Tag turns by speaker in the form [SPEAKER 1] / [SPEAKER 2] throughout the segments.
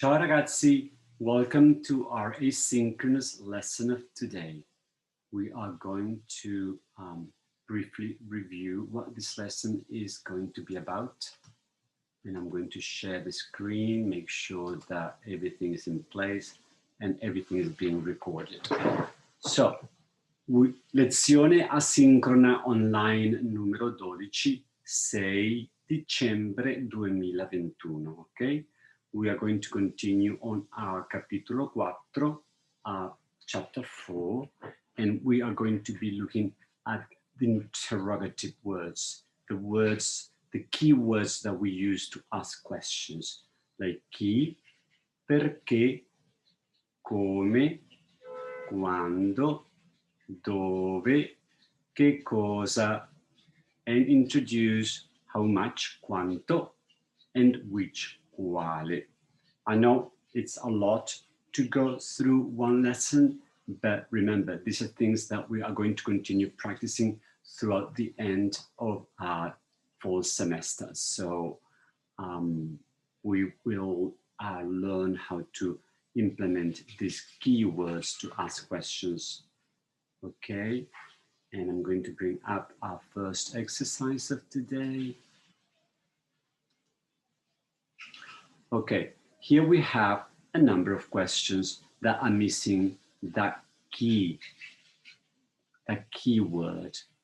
[SPEAKER 1] Ciao ragazzi, welcome to our asynchronous lesson of today. We are going to briefly review what this lesson is going to be about. And I'm going to share the screen, make sure that everything is in place and everything is being recorded. So, lezione asincrona online numero 12, 6 dicembre 2021, ok? We are going to continue on our capitolo 4, chapter 4, and we are going to be looking at the interrogative words, the key words that we use to ask questions, like chi, perché, come, quando, dove, che cosa, and introduce how much, quanto, and which, quale. I know it's a lot to go through one lesson, but remember, these are things that we are going to continue practicing throughout the end of our fall semester. So we will learn how to implement these keywords to ask questions. Okay, and I'm going to bring up our first exercise of today. Okay, here we have a number of questions that are missing that keyword,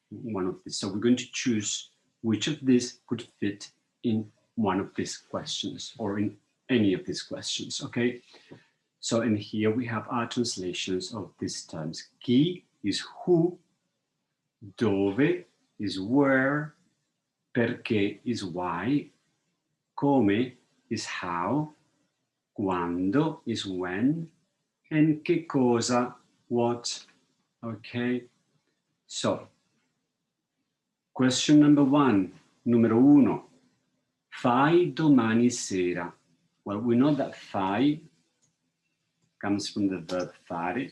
[SPEAKER 1] one of these. So we're going to choose which of these could fit in one of these questions or in any of these questions, okay? So in here we have our translations of these terms. Chi is who, dove is where, perché is why, come is how, quando is when, and che cosa, what. Okay, so question number one, numero uno, fai domani sera. Well, we know that fai comes from the verb fare.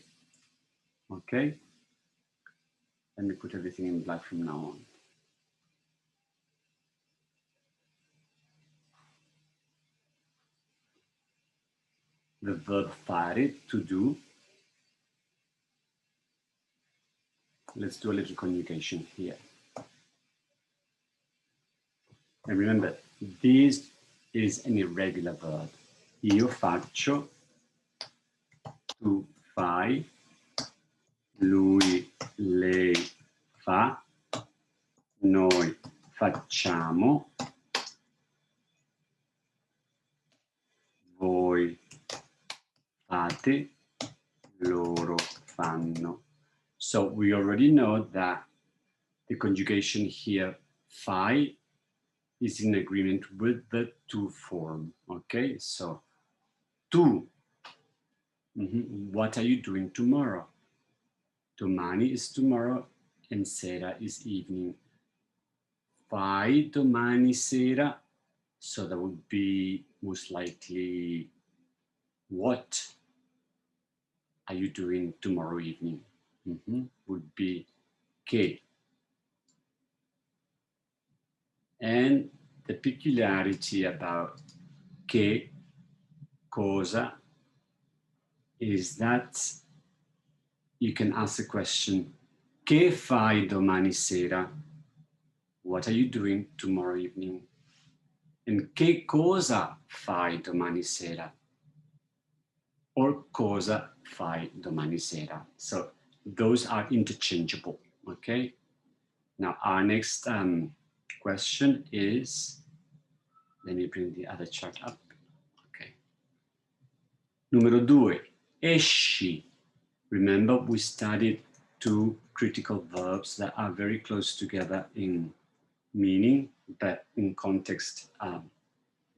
[SPEAKER 1] Okay, let me put everything in black from now on. The verb fare, to do. Let's do a little conjugation here. And remember, this is an irregular verb. Io faccio, tu fai, lui, lei fa, noi facciamo, voi fate, loro fanno. So we already know that the conjugation here, fai, is in agreement with the to form. Okay, so tu, what are you doing tomorrow? Domani is tomorrow and sera is evening. Fai domani sera, so that would be most likely what are you doing tomorrow evening? Would be che. And the peculiarity about che, cosa, is that you can ask the question, che fai domani sera? What are you doing tomorrow evening? And che cosa fai domani sera? Or cosa fai domani sera? So those are interchangeable, okay? Now our next question is, let me bring the other chart up. Okay. Numero 2, esci. Remember, we studied two critical verbs that are very close together in meaning, but in context,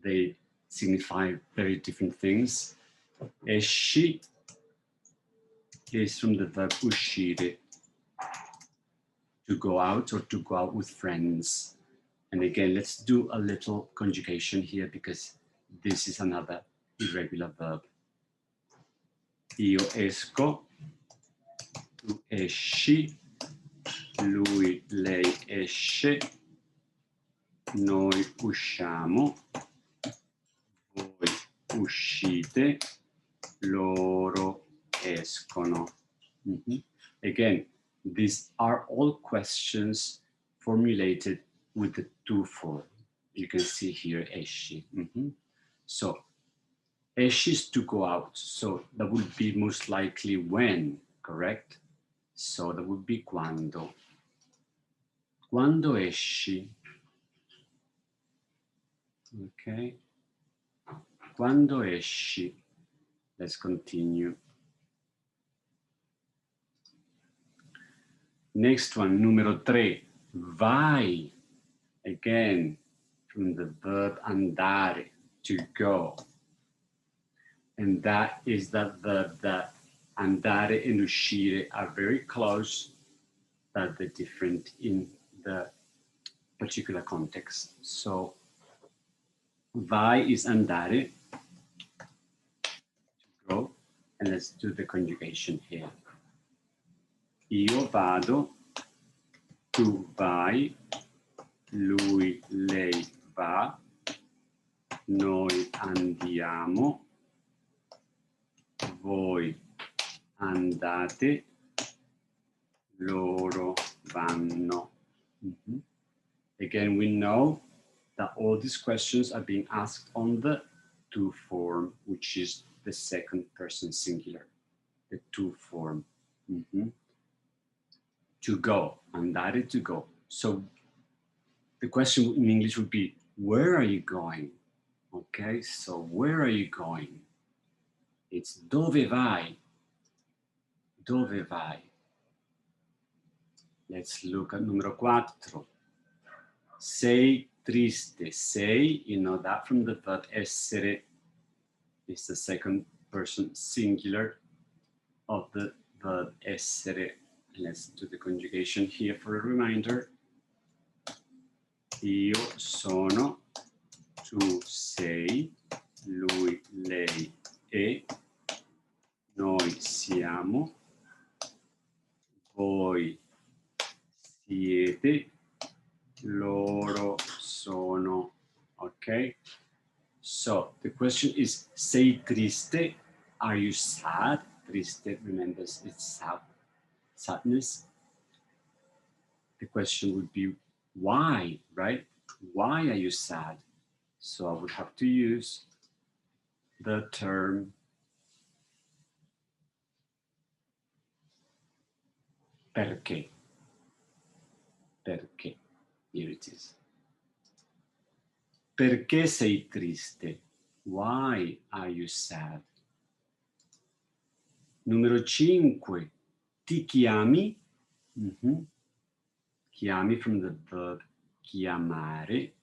[SPEAKER 1] they signify very different things. Esci is from the verb uscire, to go out or to go out with friends. And again, let's do a little conjugation here because this is another irregular verb. Io esco, tu esci, lui, lei esce, noi usciamo, voi uscite, loro escono. Again, these are all questions formulated with the to form. You can see here esci. So esci is to go out. So that would be most likely when, correct? So that would be quando. Quando esci. Okay. Quando esci. Let's continue. Next one, numero 3. Vai. Again, from the verb andare, to go. And that is that verb that andare and uscire are very close, but they're different in the particular context. So vai is andare, to go, and let's do the conjugation here. Io vado, tu vai, lui, lei va, noi andiamo, voi andate, loro vanno. Again, we know that all these questions are being asked on the to form, which is the second person singular, the to form. To go, andare, to go. So the question in English would be, where are you going? Okay, so where are you going? It's dove vai? Dove vai? Let's look at numero 4. Sei triste. Sei, you know that from the verb essere, is the second person singular of the verb essere. Let's do the conjugation here for a reminder. Io sono, tu sei, lui, lei è, noi siamo, voi siete, loro sono. Okay? So the question is, sei triste? Are you sad? Triste, remember, it's sad, sadness. The question would be, why, right? Why are you sad? So I would have to use the term perché. Perché. Here it is. Perché sei triste? Why are you sad? Numero 5. Ti chiami? Chiami from the verb chiamare.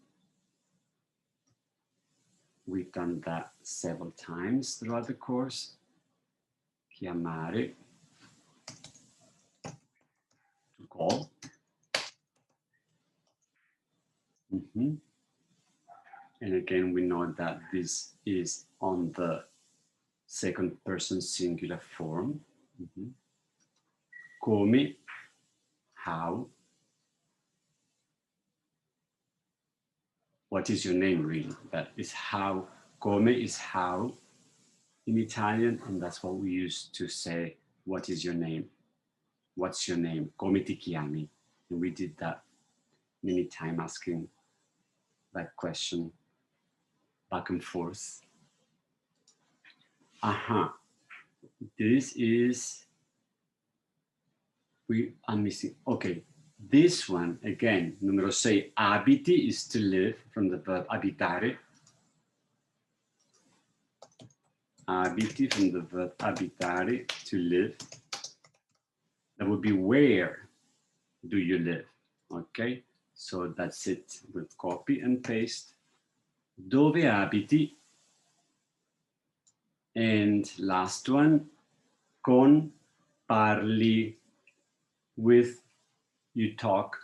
[SPEAKER 1] We've done that several times throughout the course. Chiamare. To call. And again, we know that this is on the second person singular form. Come, how. What is your name, really? That is how. Come is how in Italian, and that's what we use to say, what is your name? What's your name? Come ti chiami? And we did that many times, asking that question back and forth. This is, we are missing, okay. This one, again, numero 6, abiti is to live, from the verb abitare. Abiti from the verb abitare, to live. That would be, where do you live? Okay, so that's it. We'll copy and paste. Dove abiti? And last one, con parli, with, you talk,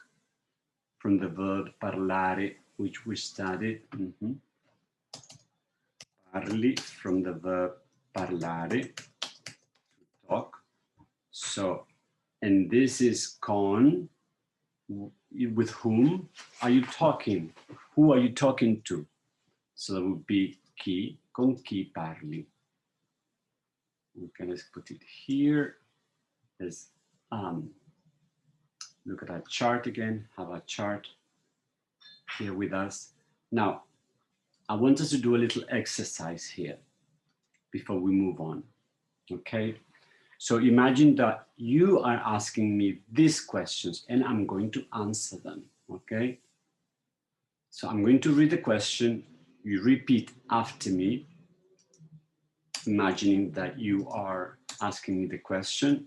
[SPEAKER 1] from the verb parlare, which we studied. Parli from the verb parlare, to talk. So, and this is con, with whom are you talking? Who are you talking to? So that would be chi, con chi parli. Okay, let's put it here. Let's look at our chart again, have a chart here with us. Now, I want us to do a little exercise here before we move on, okay? So imagine that you are asking me these questions and I'm going to answer them, okay? So I'm going to read the question, you repeat after me, imagining that you are asking me the question,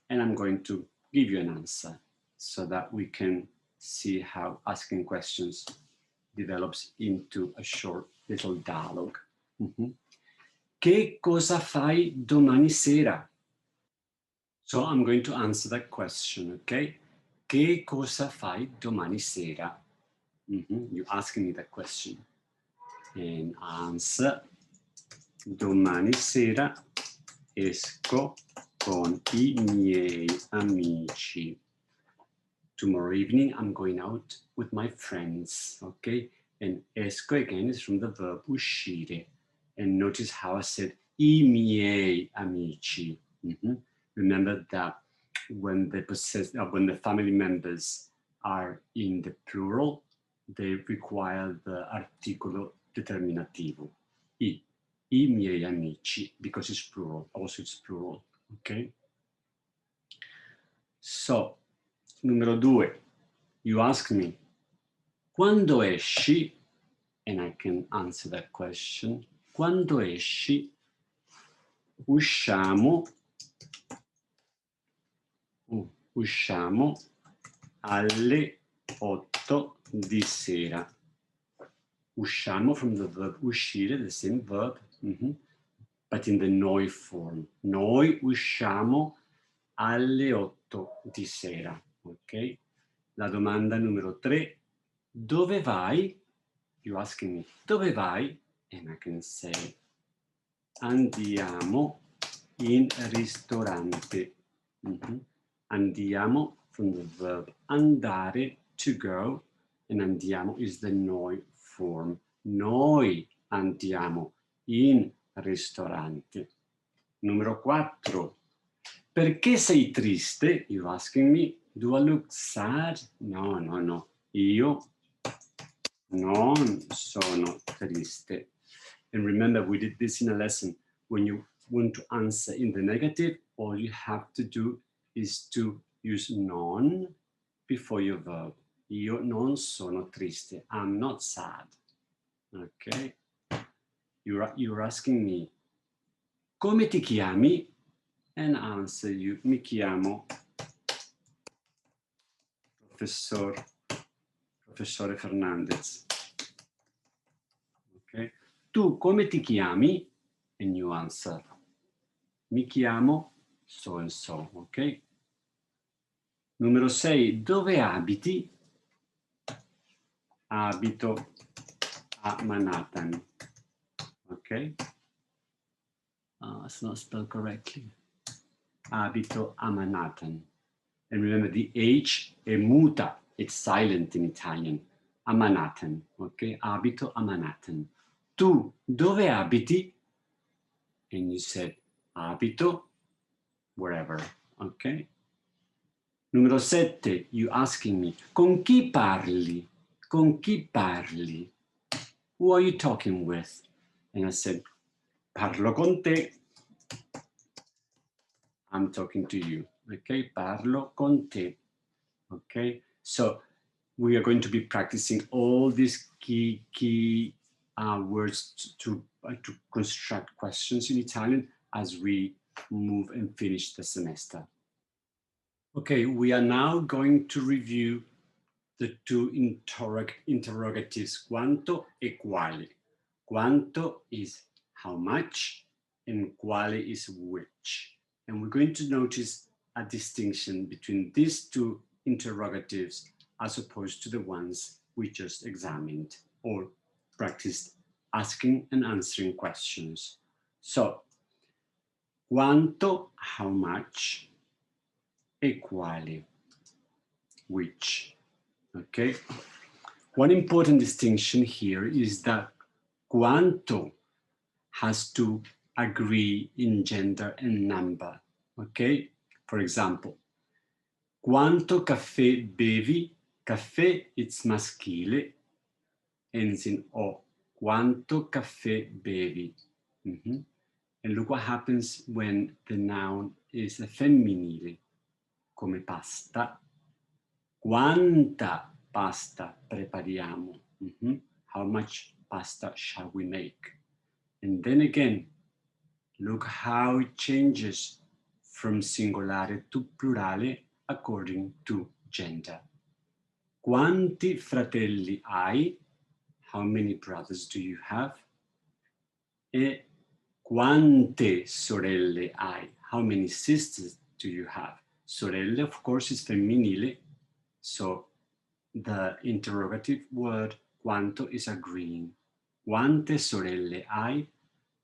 [SPEAKER 1] and I'm going to give you an answer so that we can see how asking questions develops into a short little dialogue. Che cosa fai domani sera? So I'm going to answer that question, okay? Che cosa fai domani sera? You're asking me that question. And answer, domani sera esco con I miei amici. Tomorrow evening, I'm going out with my friends, okay? And esco again is from the verb uscire. And notice how I said I miei amici. Remember that when the family members are in the plural, they require the articolo determinativo. I miei amici, because it's plural, also it's plural, okay? So, numero 2, you ask me, quando esci? And I can answer that question. Quando esci? Usciamo alle 8 di sera. Usciamo from the verb uscire, the same verb, but in the noi form. Noi usciamo alle 8 di sera, ok? La domanda numero 3, dove vai? You asking me, dove vai? And I can say, andiamo in ristorante. Andiamo from the verb andare, to go, and andiamo is the noi form. Noi andiamo in ristorante. Numero 4. Perché sei triste? You're asking me, do I look sad? No. Io non sono triste. And remember, we did this in a lesson. When you want to answer in the negative, all you have to do is to use non before your verb. Io non sono triste. I'm not sad. Okay? You're asking me, come ti chiami? And I answer you, mi chiamo Professore Fernández. Okay? Tu come ti chiami? And you answer, mi chiamo so and so, ok? Numero 6, dove abiti? Abito a Manhattan, ok? It's not spelled correctly. Abito a Manhattan. And remember, the H è muta, it's silent in Italian. A Manhattan, ok? Abito a Manhattan. Tu dove abiti? And you said, abito wherever, ok? Numero 7, you asking me, con chi parli? Con chi parli? Who are you talking with? And I said, parlo con te. I'm talking to you, okay? Parlo con te, okay? So we are going to be practicing all these key words to construct questions in Italian as we move and finish the semester. Okay, we are now going to review the two interrogatives, quanto e quale. Quanto is how much and quale is which. And we're going to notice a distinction between these two interrogatives as opposed to the ones we just examined or practiced asking and answering questions. So, quanto, how much, e quale, which, okay? One important distinction here is that quanto has to agree in gender and number, okay? For example, quanto caffè bevi? Caffè, it's maschile, ends in O. Quanto caffè bevi? Mm-hmm. And look what happens when the noun is a femminile, come pasta. Quanta pasta prepariamo? Mm-hmm. How much pasta shall we make? And then again, look how it changes from singolare to plurale according to gender. Quanti fratelli hai? How many brothers do you have? E quante sorelle hai? How many sisters do you have? Sorelle, of course, is femminile, so the interrogative word quanto is agreeing. Quante sorelle hai?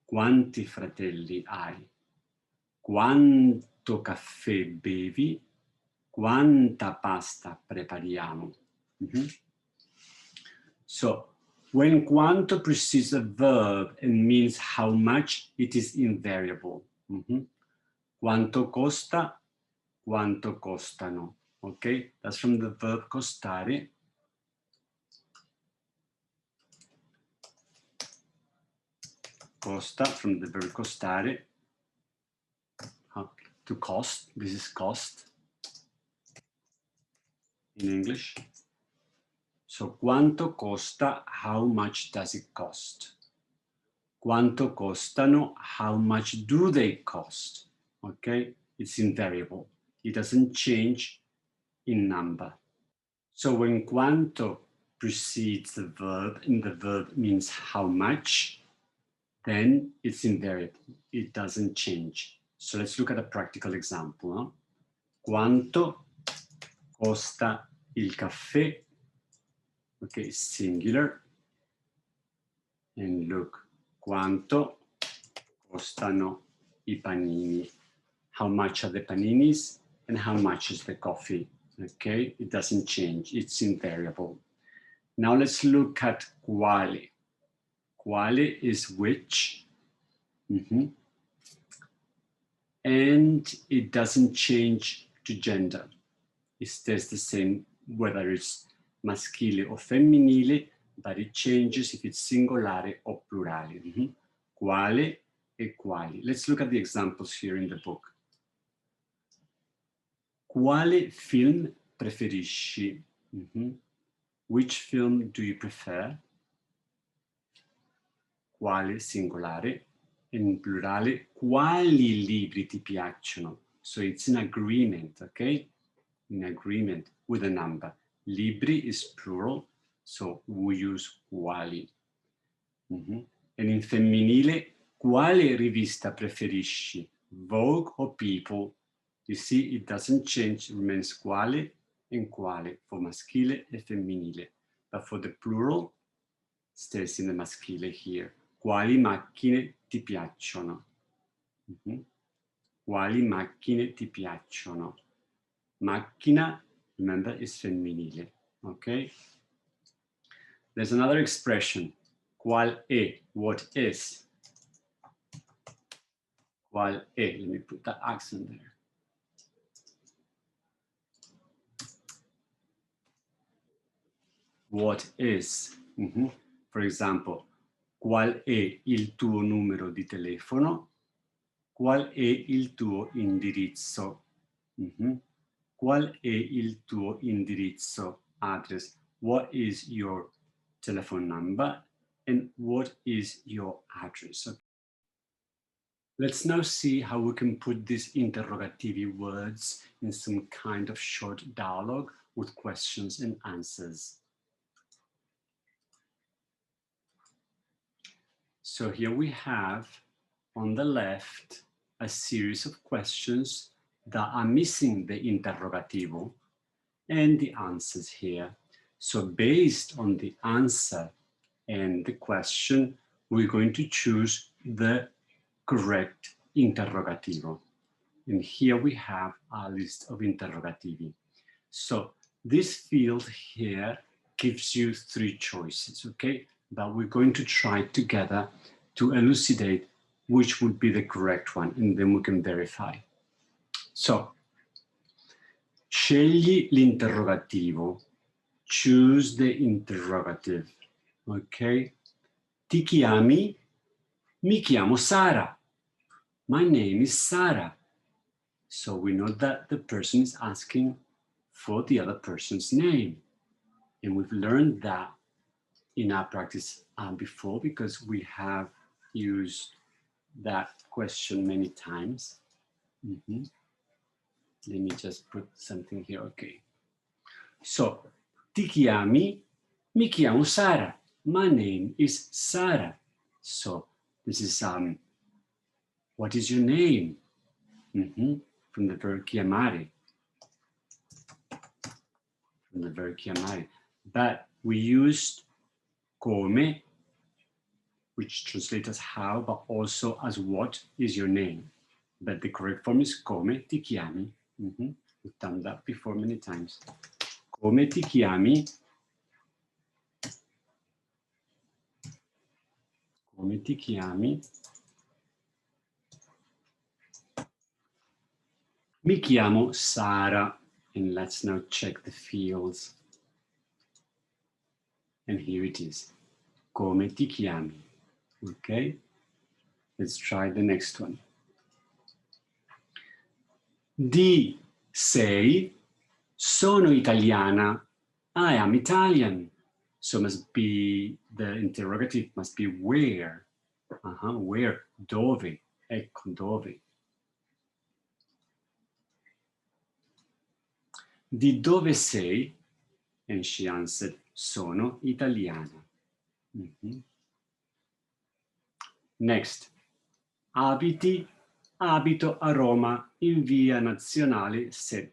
[SPEAKER 1] Quanti fratelli hai? Quanto caffè bevi? Quanta pasta prepariamo? Mm-hmm. So when quanto precedes a verb and means how much, it is invariable. Mm-hmm. Quanto costa? Quanto costano? Okay, that's from the verb costare. Costa, from the verb costare. To cost, this is cost in English. So quanto costa, how much does it cost? Quanto costano, how much do they cost? Okay, it's invariable. It doesn't change in number. So when quanto precedes the verb and the verb means how much, then it's invariable. It doesn't change. So let's look at a practical example. No? Quanto costa il caffè? Okay, singular. And look, quanto costano I panini? How much are the paninis and how much is the coffee? Okay, it doesn't change, it's invariable. Now let's look at quale. Quale is which. Mm-hmm. And it doesn't change to gender. It stays the same whether it's maschile or femminile, but it changes if it's singolare or plurale. Mm-hmm. Quale e quali. Let's look at the examples here in the book. Quale film preferisci? Mm-hmm. Which film do you prefer? Quale singolare. In plurale, quali libri ti piacciono? So it's in agreement, okay? In agreement with a number. Libri is plural, so we use quali. Mm-hmm. And in femminile, quale rivista preferisci? Vogue or People? You see, it doesn't change, it remains quale and quale for maschile e femminile. But for the plural, stays in the maschile here. Quali macchine ti piacciono? Mm-hmm. Quali macchine ti piacciono? Macchina, remember, is femminile, okay? There's another expression, qual è, what is. Qual è, let me put that accent there. What is. Mm-hmm. For example, qual è il tuo numero di telefono? Qual è il tuo indirizzo? Mm-hmm. Qual è il tuo indirizzo? Address. What is your telephone number? And what is your address? Okay. Let's now see how we can put these interrogativi words in some kind of short dialogue with questions and answers. So here we have on the left a series of questions that are missing the interrogativo and the answers here. So based on the answer and the question, we're going to choose the correct interrogativo. And here we have our list of interrogativi. So this field here gives you three choices, okay? But we're going to try together to elucidate which would be the correct one, and then we can verify. So, scegli l'interrogativo. Choose the interrogative. Okay? Ti chiami? Mi chiamo Sara. My name is Sara. So we know that the person is asking for the other person's name. And we've learned that in our practice before, because we have used that question many times. Let me just put something here. Okay. So, ti chiami? Mi chiamo Sara. My name is Sara. So this is what is your name? From the verb chiamare. From the verb chiamare. But we used come, which translates as how, but also as what is your name. But the correct form is come ti chiami. We've done that before many times. Come ti chiami? Come ti chiami? Mi chiamo Sara. And let's now check the fields. And here it is. Come ti chiami? Okay. Let's try the next one. Di sei? Sono italiana. I am Italian. So must be, the interrogative must be where. Where? Dove. Ecco, dove. Di dove sei? And she answered, sono italiana. Next. Abiti? Abito a Roma in via Nazionale 7.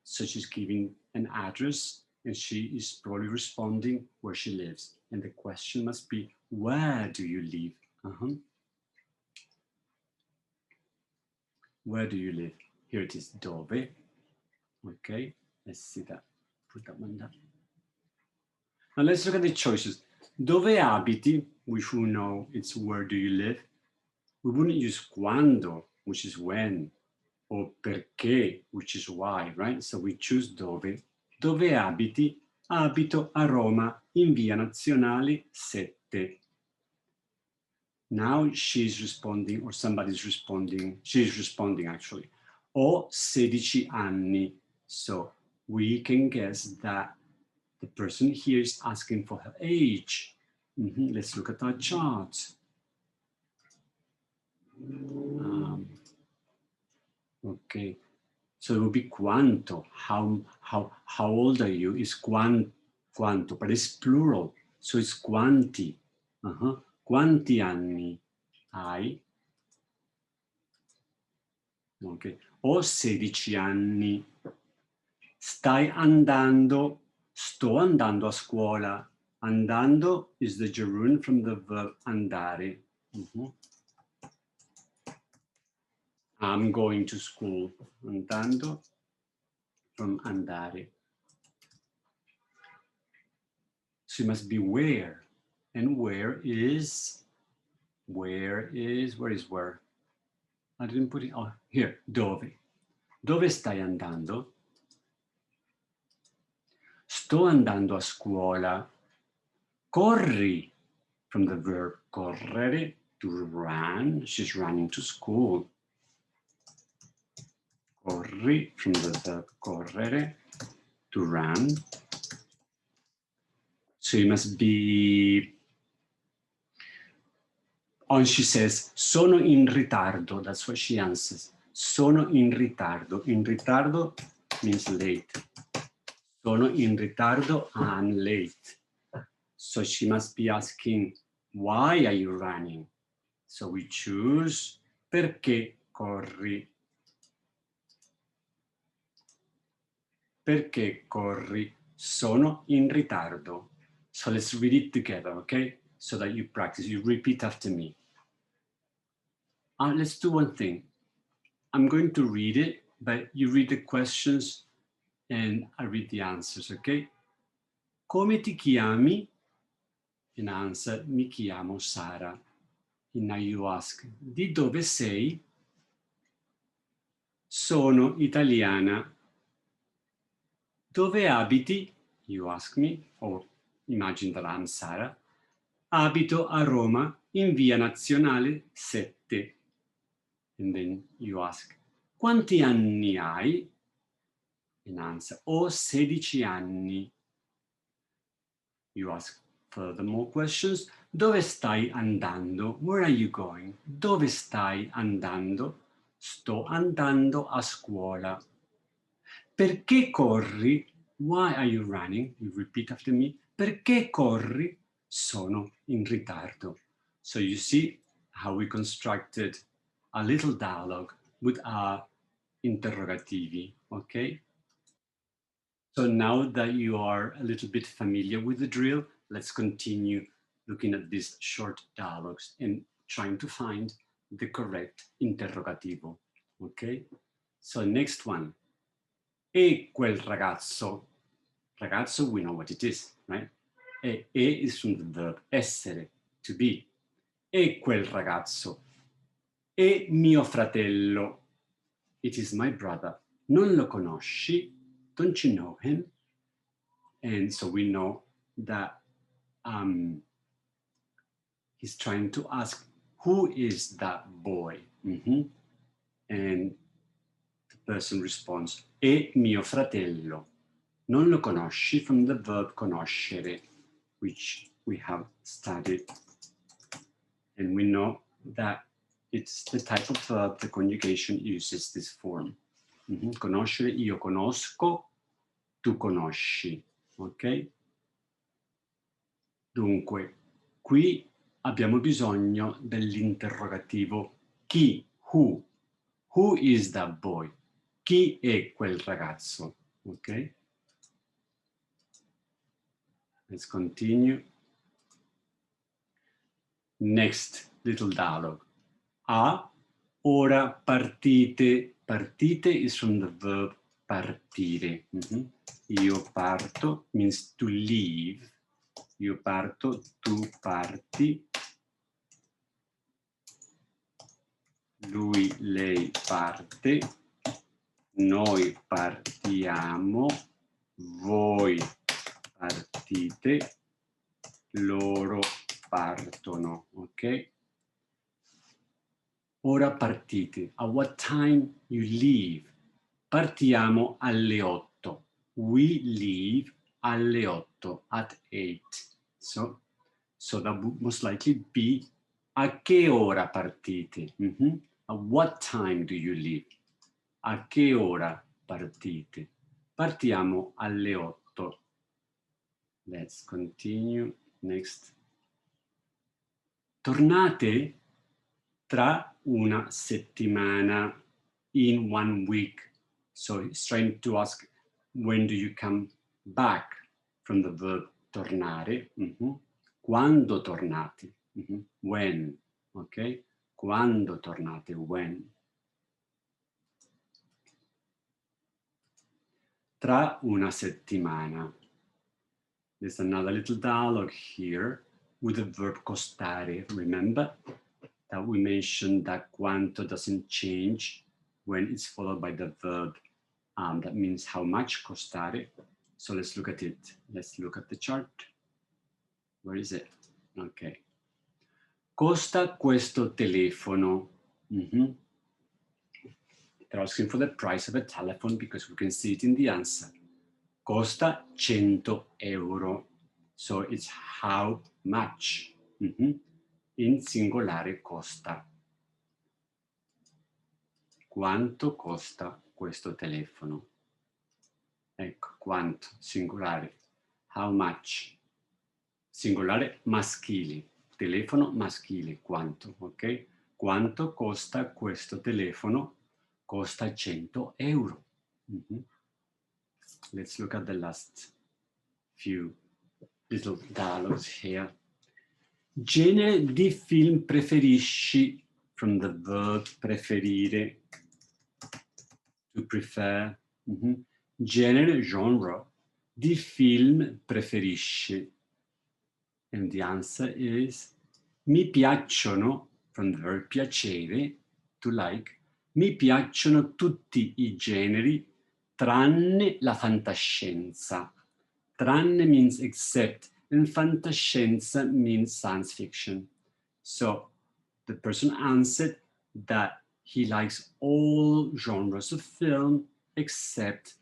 [SPEAKER 1] So she's giving an address and she is probably responding where she lives. And the question must be, where do you live? Where do you live? Here it is, dove. Okay, let's see that. Put that one down. Now let's look at the choices. Dove abiti, which we know it's where do you live. We wouldn't use quando, which is when, or perché, which is why, right? So we choose dove. Dove abiti? Abito a Roma in via Nazionale 7. Now she's responding, or somebody's responding. She's responding actually. Ho 16 anni. So we can guess that the person here is asking for her age. Let's look at our chart. Okay, so it would be quanto. How old are you? Is quanto, but it's plural, so it's quanti. Quanti anni hai? Okay. Ho 16 anni. Stai andando? Sto andando a scuola. Andando is the gerund from the verb andare. I'm going to school. Andando from andare. So it must be where. And where is where? I didn't put it, oh, here, dove. Dove stai andando? Sto andando a scuola. Corri, from the verb correre, to run. She's running to school. Corri, from the verb correre, to run. So it must be, and she says, sono in ritardo. That's what she answers. Sono in ritardo. In ritardo means late. Sono in ritardo, I'm late. So she must be asking, why are you running? So we choose perché corri. Perché corri? Sono in ritardo. So let's read it together, okay? So that you practice, you repeat after me. Let's do one thing. I'm going to read it, but you read the questions and I read the answers, okay? Come ti chiami? In answer, mi chiamo Sara. And now you ask, di dove sei? Sono italiana. Dove abiti? You ask me, or imagine that I'm Sara. Abito a Roma in via Nazionale 7. And then you ask, quanti anni hai? And answer, ho 16 anni. You ask furthermore questions. Dove stai andando? Where are you going? Dove stai andando? Sto andando a scuola. Perché corri? Why are you running? You repeat after me. Perché corri? Sono in ritardo. So you see how we constructed a little dialogue with our interrogativi, okay? So now that you are a little bit familiar with the drill, let's continue looking at these short dialogues and trying to find the correct interrogativo, okay? So next one. E quel ragazzo. Ragazzo, we know what it is, right? E is from the verb essere, to be. E quel ragazzo. E mio fratello. It is my brother. Non lo conosci? Don't you know him? And so we know that he's trying to ask, who is that boy? And the person responds, è mio fratello. Non lo conosci, from the verb conoscere, which we have studied. And we know that it's the type of verb, the conjugation uses this form. Conoscere, io conosco, tu conosci, ok? Dunque, qui abbiamo bisogno dell'interrogativo chi, who. Who is that boy? Chi è quel ragazzo? Ok? Let's continue. Next little dialogue. A ora partite. Partite is from the verb partire. Io parto means to leave. Io parto, tu parti. Lui, lei parte. Noi partiamo. Voi partite. Loro partono, ok? Ora partite. At what time you leave? Partiamo alle 8. We leave alle 8, at 8. So that would most likely be a che ora partite? At what time do you leave? A che ora partite? Partiamo alle 8. Let's continue. Next. Tornate tra una settimana, in 1 week. So he's trying to ask, when do you come back, from the verb tornare. Quando tornate? When, okay? Quando tornate, when. Tra una settimana. There's another little dialogue here with the verb costare. Remember that we mentioned that quanto doesn't change when it's followed by the verb. That means how much, costare. So let's look at it. Let's look at the chart. Where is it? Okay. Costa questo telefono. They're asking for the price of a telephone because we can see it in the answer. Costa 100 euro. So it's how much. In singolare costa. Quanto costa questo telefono? Ecco, quanto, singolare. How much? Singolare maschile. Telefono maschile, quanto, ok? Quanto costa questo telefono? Costa 100 euro. Let's look at the last few little dialogues here. Genere di film preferisci, from the verb preferire, to prefer. Genere, genre, di film preferisci. And the answer is, mi piacciono from the verb piacere, to like. Mi piacciono tutti i generi, tranne la fantascienza. Tranne means except, and fantascienza means science fiction. So the person answered that he likes all genres of film except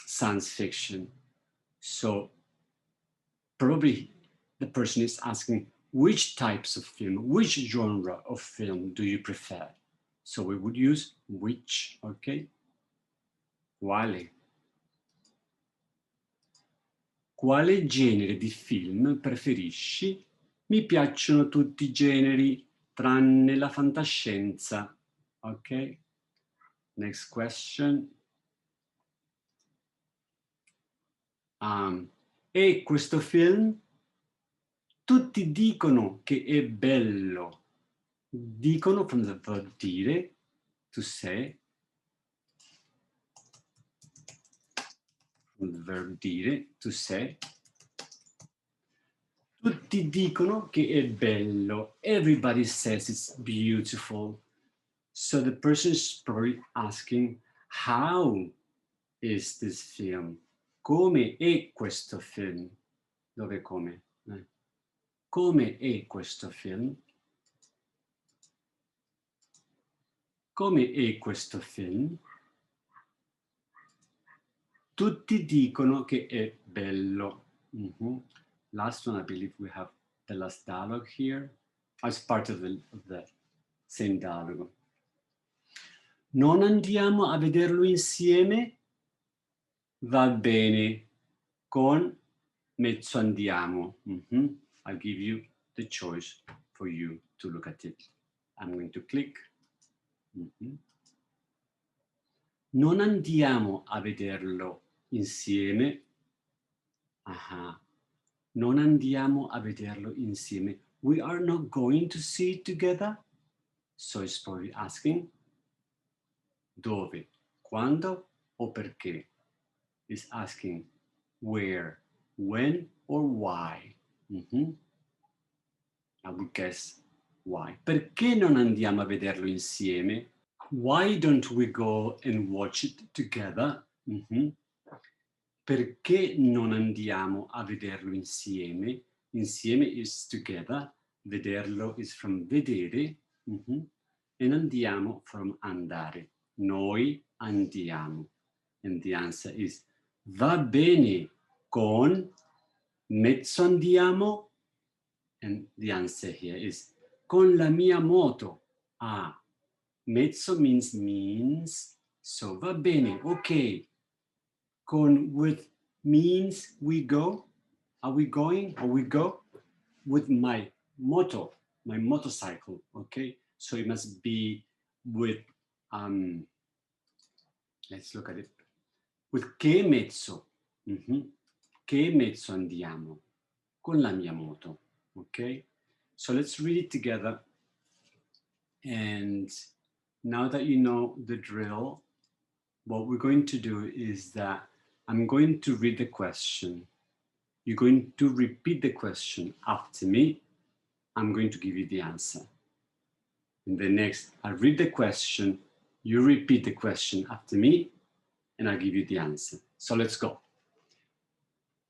[SPEAKER 1] science fiction. So probably the person is asking, which types of film, which genre of film do you prefer? So we would use which, okay? Quale? Quale genere di film preferisci? Mi piacciono tutti i generi, tranne la fantascienza. Ok? Next question. E questo film? Tutti dicono che è bello. Dicono from the verb dire, to say. From the verb dire, to say. Tutti dicono che è bello. Everybody says it's beautiful. So the person is probably asking, how is this film? Come è questo film? Dove come? Come è questo film? Come è questo film? Tutti dicono che è bello. Last one, I believe we have the last dialogue here as part of the same dialogue. Non andiamo a vederlo insieme? Va bene, con mezzo andiamo. I'll give you the choice for you to look at it. I'm going to click. Non andiamo a vederlo insieme. Non andiamo a vederlo insieme. We are not going to see it together. So it's probably asking dove, quando o perché. It's asking where, when, or why. I would guess why. Perché non andiamo a vederlo insieme? Why don't we go and watch it together? Perché non andiamo a vederlo insieme? Insieme is together. Vederlo is from vedere. And andiamo from andare. Noi andiamo. And the answer is va bene con mezzo andiamo. And the answer here is con la mia moto. Mezzo means, so va bene, okay. Con with means we go. Are we going? Or we go with my moto, my motorcycle, okay? So it must be with, let's look at it. With che mezzo? Che mezzo andiamo? Con la mia moto, okay? So let's read it together. And now that you know the drill, what we're going to do is that I'm going to read the question. You're going to repeat the question after me. I'm going to give you the answer. And the next, I read the question, you repeat the question after me, and I'll give you the answer. So let's go.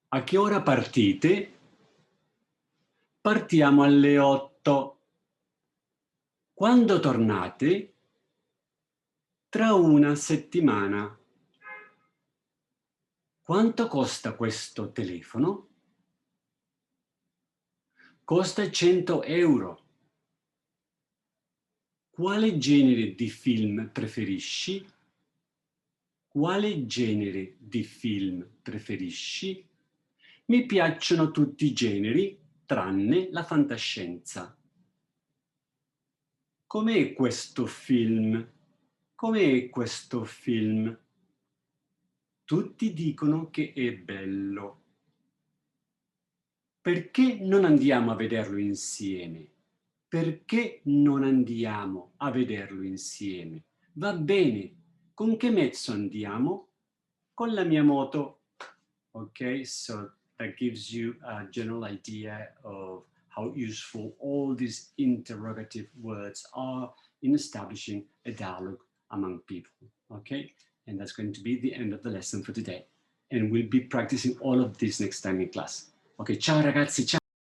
[SPEAKER 1] A che ora partite? Partiamo alle 8. Quando tornate? Tra una settimana. Quanto costa questo telefono? Costa 100 euro. Quale genere di film preferisci? Quale genere di film preferisci? Mi piacciono tutti i generi, tranne la fantascienza. Com'è questo film? Com'è questo film? Tutti dicono che è bello. Perché non andiamo a vederlo insieme? Perché non andiamo a vederlo insieme? Va bene. Con che mezzo andiamo? Con la mia moto. Okay, so that gives you a general idea of how useful all these interrogative words are in establishing a dialogue among people, okay? And that's going to be the end of the lesson for today. And we'll be practicing all of this next time in class. Ok, ciao ragazzi, ciao!